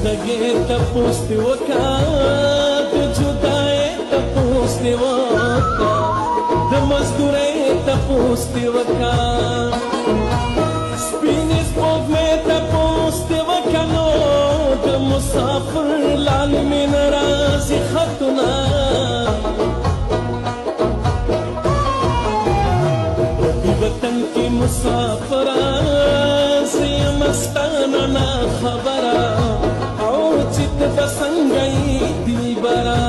دغه تپوس دی وکا د جدای تپوس دی وکا د مزدورې تپوس دی وکا سپینې سپوږمۍ تپوس دی وکا نو د مسافر لال مین راځي خطونه وطن کی مسافر مستانه نا خبره او چت بسنګي دلبره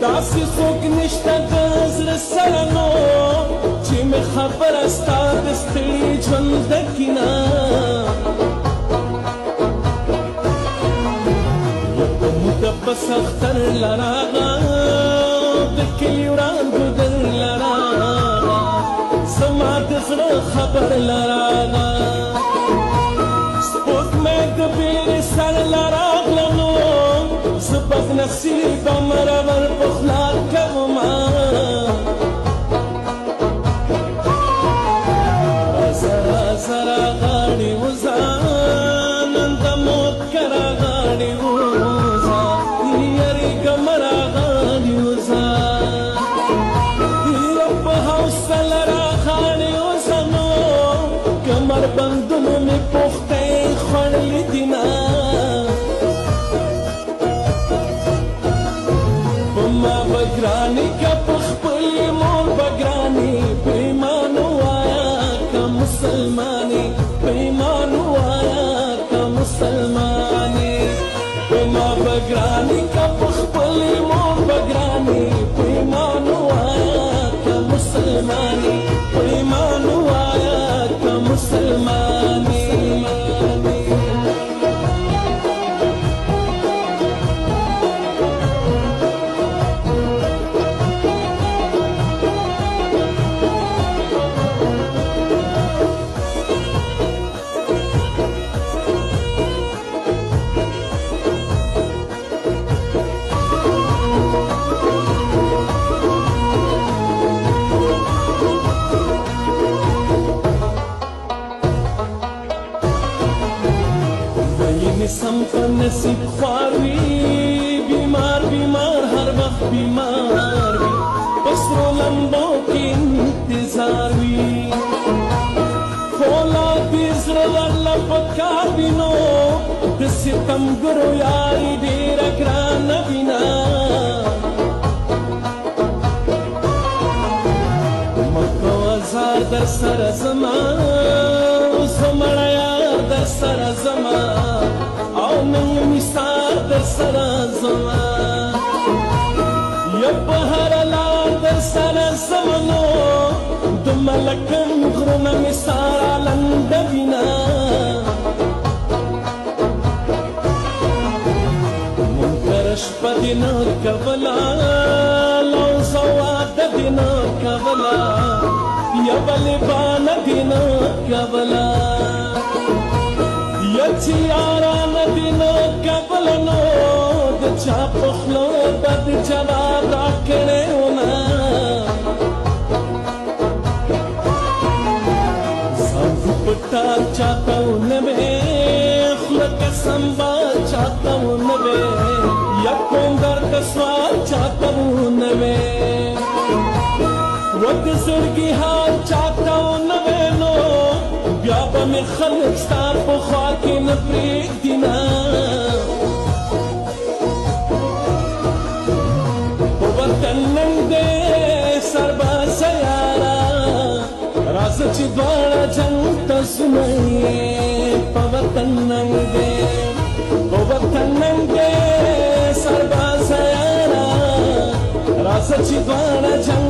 داسې څوک نشته د زړه سره نو چې مې خبره ستا د ستړي ژوند کینه یوه موده بس اختر لراغه د کلي وړاندو درله راغه زما د زړه خبر لراغه سپوږمۍ د بیرې سر لراغله نو زه بدنصیبه مرور په خوله کومه راځه راځه راغاړې وځه نن د موت کره غاړې وځه یېرېږم راغاړې وځه کمر بندونو می پخته خوړلې دینه په ما بګرانې که په خپلې مور بګرانې په ایمان ووایه که مسلمانې په ایمان ووایه که مسلمانې په ما بګرانې که په خپلې مور بګرانې په ایمان ووایه که مسلمانې په ایمان ووایه مسلمانی سم په نصیب خوار وي بیمار بیمار هر وخت بیمار وي په سرو لمبو کې انتظار وي فولادي زړه الله په کار وي نو د ستمګرو یاري ډېره ګرانه وینا مکو ازار در سره زما زمړه یار در سره زما او نن مثال در سره زما یا په هر لار در سره زما نو د ملکن غرونه مثال لنډ وینا منکر شپه دې نه کوله لو زواد دې نه کوله یا بلبانه دې نه کوله یا چې یارانه دې نه کوله نو د چا په خوله بد جواب راکړی ونه ځان پټه چاته ونه وې خوله قسم به چاته ونه وې یا کوم درد سوال چاته ونه وې و د زړګي حال چاته ونه وې نو بیا به مې خلک ستا په خوا کې نه پرېږدي نه په وطن ننګ دی سربازه یاره راځه چې دواړه جنګ ته ځو په وطن ننګ دی په وطن ننګ دی سربازه یاره راځه چې دواړه جنګ